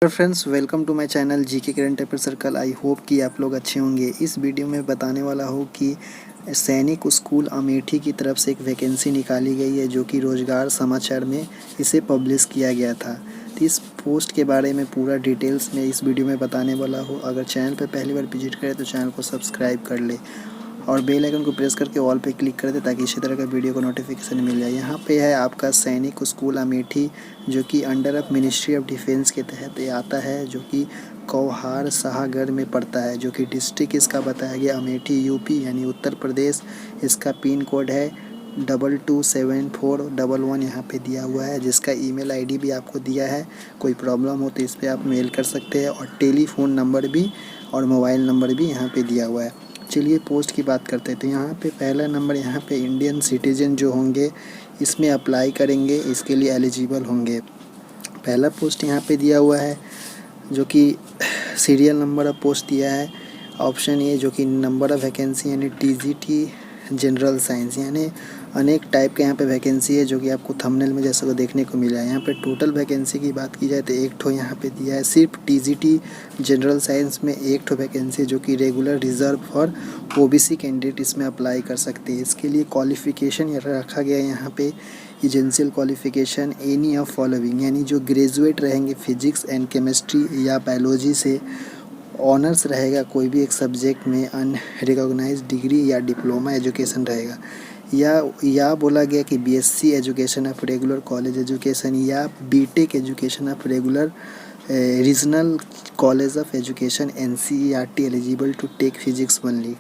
Hello friends, welcome to my channel GK current affair circle. I hope कि आप लोग अच्छे होंगे। इस वीडियो में बताने वाला हूँ कि सैनिक स्कूल अमेठी की तरफ से एक वैकेंसी निकाली गई है जो कि रोजगार समाचार में इसे पब्लिश किया गया था। तो इस पोस्ट के बारे में पूरा डिटेल्स में इस वीडियो में बताने वाला हूँ। अगर चैनल पर पहली बार विजिट करें तो चैनल को सब्सक्राइब कर ले और बेल आइकन को प्रेस करके ऑल पे क्लिक कर दे ताकि इसी तरह का वीडियो को नोटिफिकेशन मिल जाए। यहाँ पे है आपका सैनिक स्कूल अमेठी जो कि under of ministry of defence के तहत ये आता है, जो कि कौहार साहगढ़ में पड़ता है, जो कि डिस्ट्रिक्ट इसका बताया गया अमेठी यूपी यानी उत्तर प्रदेश। इसका पिन कोड है 227411 यहाँ पे दिया हुआ है, जिसका ईमेल आईडी भी आपको दिया है। कोई प्रॉब्लम हो तो इस पर आप मेल कर सकते हैं और टेलीफोन नंबर भी और मोबाइल नंबर भी यहाँ पे दिया हुआ है। चलिए पोस्ट की बात करते हैं। तो यहाँ पे पहला नंबर, यहाँ पे इंडियन सिटीजन जो होंगे इसमें अप्लाई करेंगे, इसके लिए एलिजिबल होंगे। पहला पोस्ट यहाँ पे दिया हुआ है जो कि सीरियल नंबर ऑफ पोस्ट दिया है ऑप्शन ए, जो कि नंबर ऑफ वैकेंसी यानी टीजीटी जनरल साइंस, यानी अनेक टाइप के यहाँ पे वैकेंसी है जो कि आपको थंबनेल में जैसा को देखने को मिला है। यहाँ पे टोटल वैकेंसी की बात की जाए तो एक ठो यहाँ पे दिया है। सिर्फ टीजीटी जनरल साइंस में एक ठो वैकेंसी जो कि रेगुलर रिजर्व और ओबीसी कैंडिडेट इसमें अप्लाई कर सकते हैं। इसके लिए क्वालिफ़िकेशन रखा गया है यहाँ पे essential qualification any of following, यानी जो ग्रेजुएट रहेंगे फिजिक्स एंड केमिस्ट्री या बायोलॉजी से, ऑनर्स रहेगा कोई भी एक सब्जेक्ट में, अनरिकॉग्नाइज्ड डिग्री या डिप्लोमा एजुकेशन रहेगा, या बोला गया कि BSc education of regular college education या BTech education of regular regional college of education NCERT eligible to take physics only.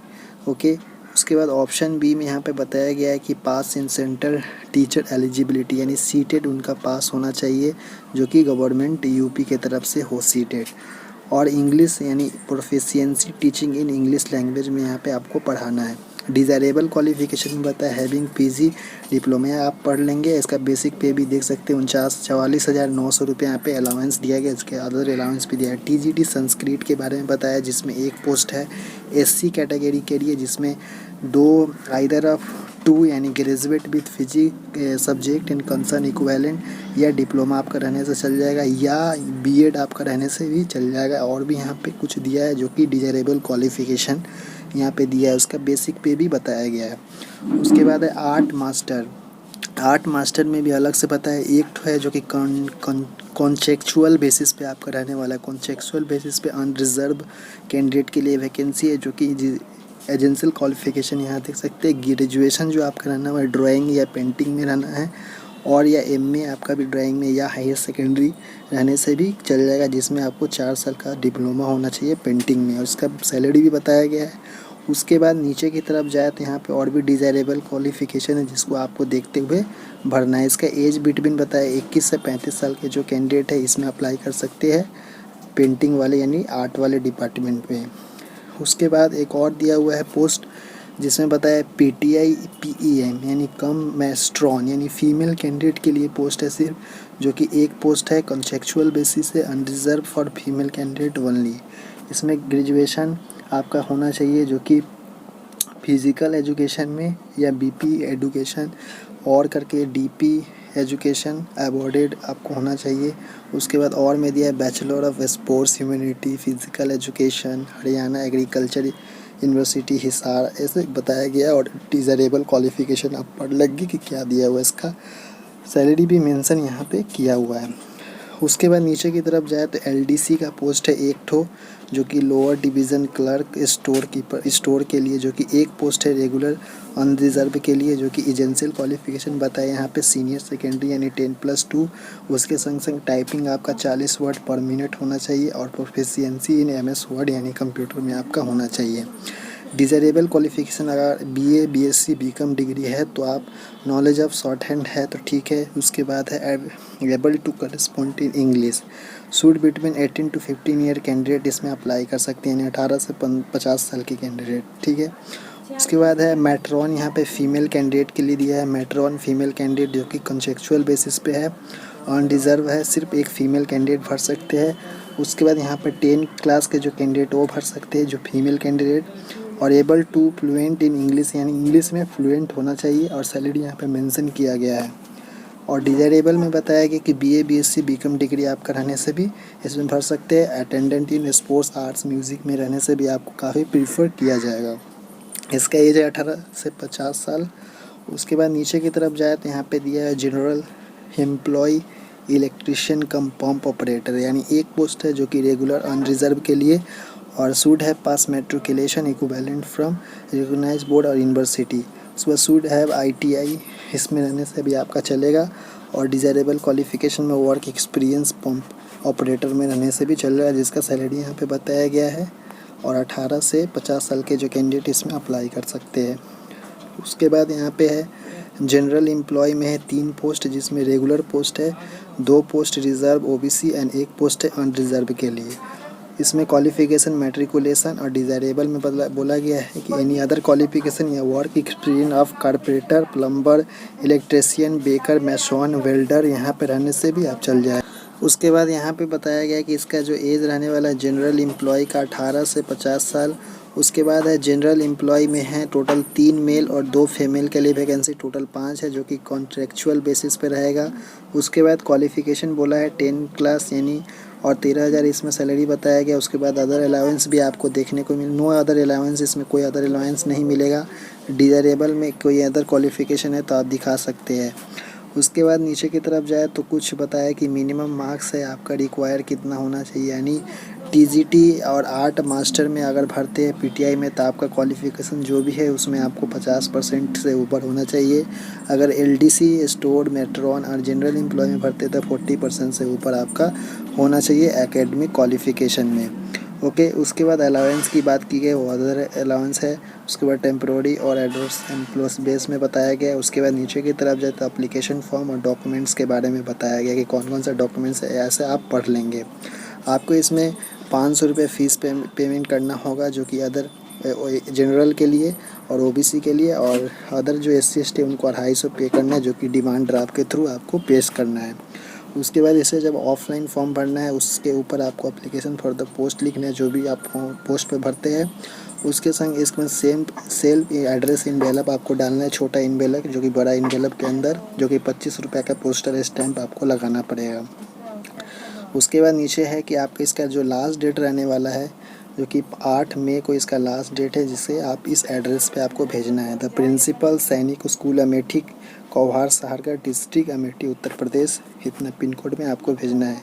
Okay, उसके बाद ऑप्शन बी में यहाँ पे बताया गया है कि पास इन सेंटर टीचर एलिजिबिलिटी, यानी सीटेड उनका पास होना चाहिए जो कि गवर्नमेंट यूपी के तरफ से हो सीटेड, और इंग्लिश यानी proficiency teaching in English language में यहाँ पे आपको पढ़ाना है। डिज़ायरेबल क्वालिफिकेशन में बताया हैविंग पीजी डिप्लोमा, आप पढ़ लेंगे। इसका बेसिक पे भी देख सकते हैं 44,900 रुपये यहाँ पे अलाउंस दिया गया। इसके अदर अलाउंस भी दिया है। टीजीटी संस्कृत के बारे में बताया जिसमें एक पोस्ट है एससी कैटेगरी के लिए, जिसमें दो आइदर ऑफ टू यानी graduate with physics subject in concern equivalent, या डिप्लोमा आपका रहने से चल जाएगा या बीएड आपका रहने से भी चल जाएगा। और भी यहाँ पे कुछ दिया है जो कि डिजायरेबल क्वालिफिकेशन यहाँ पे दिया है, उसका बेसिक पे भी बताया गया है। उसके बाद है आर्ट मास्टर। आर्ट मास्टर में भी अलग से बताया, एक तो है जो कि कॉन्ट्रेक्चुअल बेसिस पे आपका रहने वाला है। कॉन्ट्रेक्चुअल बेसिस पे अनरिजर्व कैंडिडेट के लिए वैकेंसी है जो कि एजेंशियल क्वालिफिकेशन यहाँ देख सकते हैं। ग्रेजुएशन जो आपका रहना है ड्राइंग या पेंटिंग में रहना है, और या एमए आपका भी ड्राइंग में या हायर सेकेंडरी रहने से भी चल जाएगा, जिसमें आपको 4 साल का डिप्लोमा होना चाहिए पेंटिंग में, और इसका सैलरी भी बताया गया है। उसके बाद नीचे की तरफ जाए तो यहाँ पे और भी डिज़ायरेबल क्वालिफिकेशन है जिसको आपको देखते हुए भरना है। इसका एज बिटवीन बताया 21 से 35 साल के जो कैंडिडेट है इसमें अप्लाई कर सकते हैं, पेंटिंग वाले यानी आर्ट वाले डिपार्टमेंट में। उसके बाद एक और दिया हुआ है पोस्ट जिसमें बताया पीटीआई पीईएम यानी कम मैस्ट्रॉन, यानी फीमेल कैंडिडेट के लिए पोस्ट है सिर्फ, जो कि एक पोस्ट है कॉन्ट्रेक्चुअल बेसिस से unreserve for female candidate only. इसमें ग्रेजुएशन आपका होना चाहिए जो कि फिजिकल एजुकेशन में या बीपी एजुकेशन और करके डीपी एजुकेशन अवॉर्डेड आपको होना चाहिए। उसके बाद और में दिया है bachelor of sports humanity physical education Haryana agriculture university Hisar, ऐसे बताया गया। और डिज़ायरेबल क्वालिफिकेशन आप पढ़ लेंगे कि क्या दिया हुआ है, इसका सैलरी भी मेंशन यहाँ पे किया हुआ है। उसके बाद नीचे की तरफ जाए तो एलडीसी का पोस्ट है एक ठो जो कि lower division clerk store keeper store के लिए, जो कि एक पोस्ट है रेगुलर अनरिजर्व के लिए, जो कि एजेंशियल क्वालिफिकेशन बताया यहाँ पे सीनियर सेकेंडरी यानी 10+2। उसके संग संग टाइपिंग आपका 40 वर्ड पर मिनट होना चाहिए और प्रोफिशिएंसी इन एमएस वर्ड यानी कंप्यूटर में आपका होना चाहिए। डिज़ायरेबल क्वालिफिकेशन अगर बीए बीएससी बीकॉम डिग्री है तो आप नॉलेज ऑफ शॉर्ट हैंड है तो ठीक है। उसके बाद है able to correspond in English, suit between 18 to 15 year candidate इसमें अप्लाई कर सकते हैं, यानी 18 से 50 साल के कैंडिडेट, ठीक है। उसके बाद है मैट्रॉन, यहाँ पे फीमेल कैंडिडेट के लिए दिया है मैट्रॉन फीमेल कैंडिडेट जो कि कॉन्ट्रेक्चुअल बेसिस पे है, अनरिजर्व है, सिर्फ एक फीमेल कैंडिडेट भर सकते हैं। उसके बाद यहाँ पे 10 क्लास के जो कैंडिडेट वो भर सकते हैं जो फीमेल कैंडिडेट, और able to fluent in English यानी इंग्लिश में फ्लुएंट होना चाहिए, और सैलरी यहाँ पे मेंशन किया गया है। और डिज़ायरेबल में बताया गया कि BA BSc BCom डिग्री आप कराने से भी इसमें भर सकते हैं। Attendant in sports arts music में रहने से भी आपको काफ़ी प्रीफर किया जाएगा। इसका एज है 18 से 50 साल। उसके बाद नीचे की तरफ जाए तो यहाँ पे दिया है general employ electrician cum pump operator, यानी एक पोस्ट है जो कि रेगुलर अनरिजर्व के लिए, और should have pass matriculation equivalent from recognise board और यूनिवर्सिटी। उसके बाद शुड हैव ITI, इसमें रहने से भी आपका चलेगा। और डिज़ायरेबल क्वालिफिकेशन में वर्क एक्सपीरियंस पंप ऑपरेटर में रहने से भी चल रहा है, जिसका सैलरी यहाँ पे बताया गया है। और 18 से 50 साल के जो कैंडिडेट इसमें अप्लाई कर सकते हैं। उसके बाद यहाँ पे है जनरल एम्प्लॉय में है 3 पोस्ट, जिसमें रेगुलर पोस्ट है, 2 post reserve OBC and 1 post है अनरिजर्व के लिए। इसमें क्वालिफिकेशन मैट्रिकुलेशन और डिज़ायरेबल में बोला गया है कि एनी अदर क्वालिफिकेशन या work experience of carpenter, plumber, electrician, baker, mason, welder यहाँ पे रहने से भी आप चल जाए। उसके बाद यहाँ पे बताया गया है कि इसका जो एज रहने वाला है जनरल एम्प्लॉय का 18 से 50 साल। उसके बाद है जनरल एम्प्लॉय में है टोटल 3 मेल और 2 फीमेल के लिए वैकेंसी, टोटल 5 है, जो कि कॉन्ट्रेक्चुअल बेसिस पे रहेगा। उसके बाद क्वालिफिकेशन बोला है 10 क्लास यानी, और 13,000 इसमें सैलरी बताया गया। उसके बाद अदर अलाउंस भी आपको देखने को नो अदर अलाउंस, इसमें कोई अदर अलाउंस नहीं मिलेगा। डिज़ायरेबल में कोई अदर क्वालिफिकेशन है तो आप दिखा सकते हैं। उसके बाद नीचे की तरफ जाए तो कुछ बताया कि मिनिमम मार्क्स है आपका रिक्वायर कितना होना चाहिए, यानी TGT और आर्ट मास्टर में अगर भरते हैं PTI में तो आपका क्वालिफिकेशन जो भी है उसमें आपको 50% से ऊपर होना चाहिए। अगर LDC, स्टोर, मेट्रॉन और जनरल एम्प्लॉय में भरते तो 40% से ऊपर आपका होना चाहिए एकेडमिक क्वालिफिकेशन में। ओके, उसके बाद अलाउंस की बात की गई, वो अदर अलाउंस है। उसके बाद टेम्प्रोरी और एड्रेस एम्प्लॉस बेस में बताया गया है। उसके बाद नीचे की तरफ जाए तो एप्लीकेशन फॉर्म और डॉक्यूमेंट्स के बारे में बताया गया कि कौन कौन सा डॉक्यूमेंट्स है, ऐसे आप पढ़ लेंगे। आपको इसमें 500 रुपये फ़ीस पेमेंट करना होगा, जो कि अदर जनरल के लिए और OBC के लिए, और अदर जो SC ST उनको 250 पे करना है, जो कि डिमांड ड्राफ्ट के थ्रू आपको पेश करना है। उसके बाद इसे जब ऑफलाइन फॉर्म भरना है उसके ऊपर आपको एप्लीकेशन फॉर द पोस्ट लिखना है, जो भी आप पोस्ट पे भरते हैं। उसके संग इसमें सेल्फ एड्रेस इनवेलप आपको डालना है, छोटा इनवेलप जो कि बड़ा इनवेलप के अंदर, जो कि 25 रुपये का पोस्टल स्टैंप आपको लगाना पड़ेगा। उसके बाद नीचे है कि आपका इसका जो लास्ट डेट रहने वाला है, जो कि 8 मई को इसका लास्ट डेट है, जिसे आप इस एड्रेस पे आपको भेजना है। द प्रिंसिपल सैनिक स्कूल अमेठी, कौहार, सहारगढ़ डिस्ट्रिक्ट, अमेठी, उत्तर प्रदेश, इतना पिन कोड में आपको भेजना है।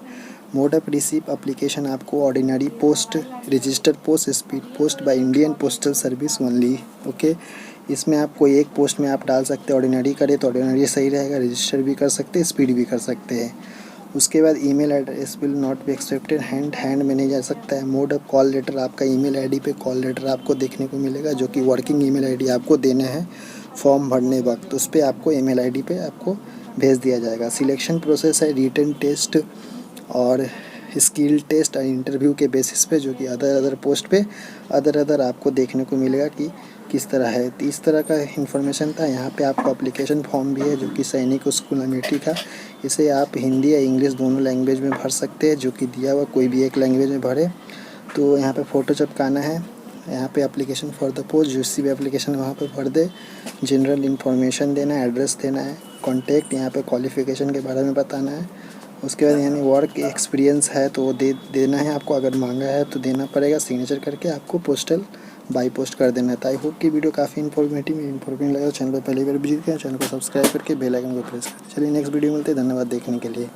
मोड ऑफ रिसीव एप्लीकेशन आपको ordinary post, registered post, speed post by Indian postal service only. Okay, इसमें आप कोई एक पोस्ट में आप डाल सकते हैं। ऑर्डिनरी करें तो ऑर्डिनरी सही रहेगा, रजिस्टर भी कर सकते हैं, स्पीड भी कर सकते हैं। उसके बाद email address will not be accepted, hand में नहीं जा सकता है। मोड ऑफ कॉल लेटर, आपका ईमेल आईडी पे कॉल लेटर आपको देखने को मिलेगा, जो कि वर्किंग ईमेल आईडी आपको देना है फॉर्म भरने वक्त, उस पर आपको ईमेल आईडी पे आपको भेज दिया जाएगा। सिलेक्शन प्रोसेस है रिटन टेस्ट और स्किल टेस्ट और इंटरव्यू के बेसिस पे, जो कि अदर पोस्ट पे अदर आपको देखने को मिलेगा कि किस तरह है। तो इस तरह का इन्फॉर्मेशन था। यहाँ पे आपको एप्लीकेशन फॉर्म भी है, जो कि सैनिक स्कूल अमेठी का। इसे आप हिंदी या इंग्लिश दोनों लैंग्वेज में भर सकते हैं, जो कि दिया हुआ कोई भी एक लैंग्वेज में भरे। तो यहाँ पे फ़ोटो चिपकाना है, यहाँ पे एप्लीकेशन फॉर द पोस्ट, जिससे भी एप्लीकेशन वहाँ पे भर दे। जनरल इन्फॉर्मेशन देना है, एड्रेस देना है, कॉन्टैक्ट, यहाँ पे क्वालिफ़िकेशन के बारे में बताना है। उसके बाद यानी वर्क एक्सपीरियंस है तो वो देना है आपको, अगर मांगा है तो देना पड़ेगा। सिग्नेचर करके आपको पोस्टल बाई पोस्ट कर देना है। तो आई होप कि वीडियो काफ़ी इन्फॉर्मेटिव लगा। चैनल पर पहली बार विजिट करें, चैनल को सब्सक्राइब करके बेल आइकन को प्रेस करें। चलिए नेक्स्ट वीडियो मिलते हैं। धन्यवाद देखने के लिए।